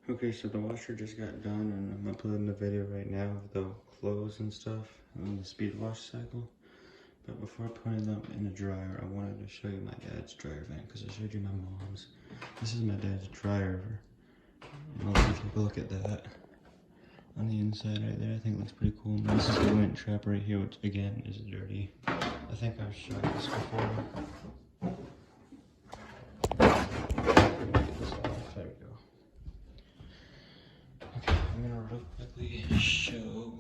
Okay, so the washer just got done and I'm uploading the video right now of the clothes and stuff on the speed wash cycle. But before putting them in the dryer, I wanted to show you my dad's dryer vent because I showed you my mom's. This is my dad's dryer. And I'll let you take a look at that. On the inside right there, I think it looks pretty cool. And this is the lint trap right here, which again is dirty. I think I've shown this before. Get this off. There we go. Okay, I'm gonna real quickly show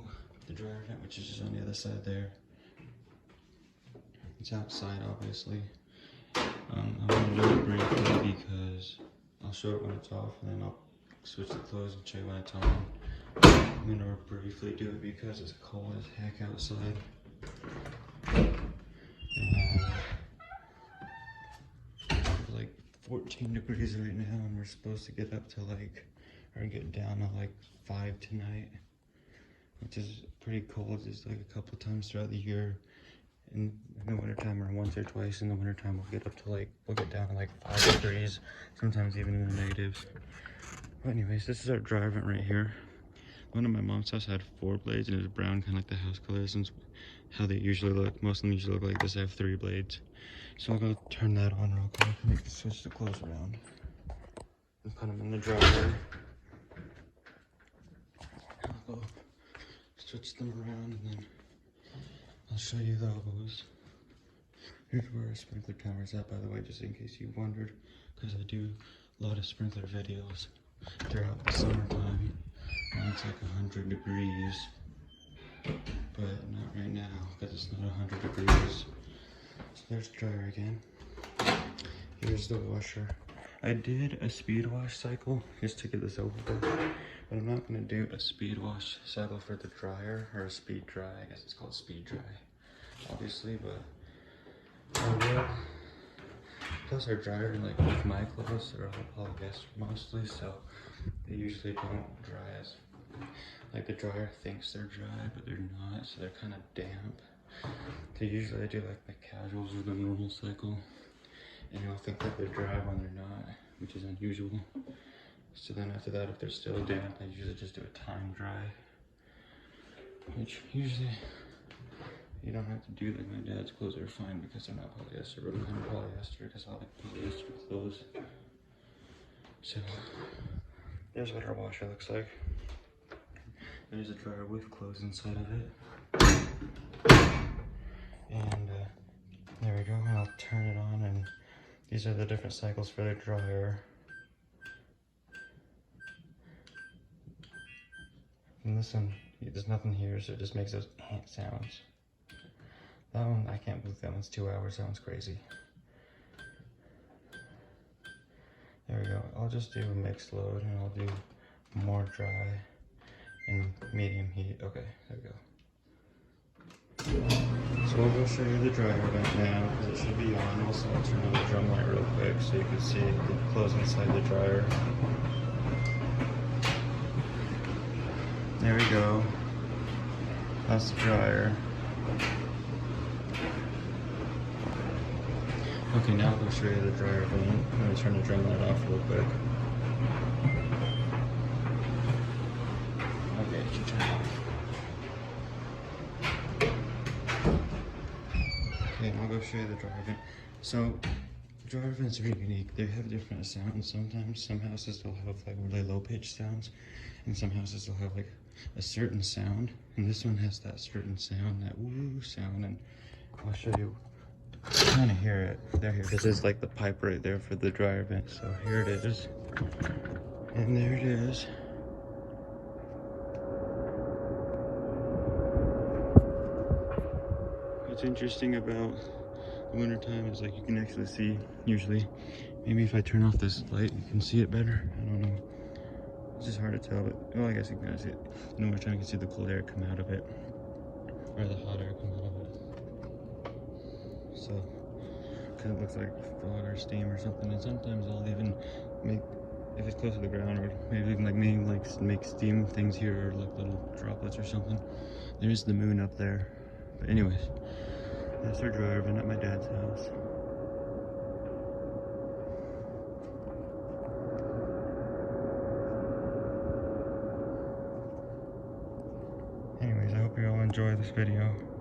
the dryer vent, which is just on the other side there. It's outside, obviously. I'm gonna do it briefly because I'll show it when it's off, and then I'll switch the clothes and show you when it's on. I'm gonna briefly do it because it's cold as heck outside. And it's like 14 degrees right now, and we're supposed to get up to like, or get down to like 5 tonight, which is pretty cold. It's like a couple times throughout the year. In the wintertime, or once or twice in the wintertime, we'll get up to like, we'll get down to like 5 degrees, sometimes even in the negatives. But anyways, this is our dryer vent right here. One of my mom's house had 4 blades and it was brown, kind of like the house colors and how they usually look. Most of them usually look like this. I have 3 blades. So I'll go turn that on real quick and switch the clothes around and put them in the dryer. I'll go switch them around and then I'll show you those. Here's where our sprinkler tower is at, by the way, just in case you wondered, because I do a lot of sprinkler videos throughout the summertime. When it's like 100 degrees, but not right now because it's not 100 degrees. So there's the dryer again. Here's the washer. I did a speed wash cycle just to get this over with, but I'm not going to do a speed wash cycle for the dryer, or a speed dry. I guess it's called speed dry, obviously, but I will. Plus our dryer, like with my clothes, are all polyester mostly, so they usually don't dry as, like the dryer thinks they're dry, but they're not, so they're kind of damp. So usually I do like the casuals or the normal cycle, and you'll think that they're dry when they're not, which is unusual. So then after that, if they're still damp, I usually just do a time dry, which usually you don't have to do. Like my dad's clothes are fine because they're not polyester, but I'm polyester because I like polyester clothes. So there's what our washer looks like. There's a dryer with clothes inside of it. And there we go, and I'll turn it on, and these are the different cycles for the dryer. And this one, there's nothing here, so it just makes those ant sounds. That one, I can't believe that one's 2 hours, that one's crazy. There we go, I'll just do a mixed load, and I'll do more dry and medium heat. Okay, there we go. So I'll go show you the dryer vent now, because it should be on. Also, I'll turn on the drum light real quick so you can see the clothes inside the dryer. There we go. That's the dryer. Okay, now I'll go show you the dryer vent. I'm going to turn the drum light off real quick. Okay, it should turn off. Okay, I'll go show you the dryer vent. So, dryer vents are unique. They have different sounds sometimes. Some houses will have like really low pitched sounds, and some houses will have like a certain sound. And this one has that certain sound, that woo sound, and I'll show you. Kind of hear it. There, here. This is like the pipe right there for the dryer vent. So here it is, and there it is. What's interesting about the wintertime is like you can actually see, usually, maybe if I turn off this light, you can see it better. I don't know. It's just hard to tell, but well, I guess you can kind of see it. In the wintertime, you can see the cold air come out of it, or the hot air come out of it. So, kind of looks like fog or steam or something. And sometimes I'll even make, if it's close to the ground, or maybe even like make steam things here, or like little droplets or something. There's the moon up there. But anyways, that's our dryer vent at my dad's house. enjoy this video.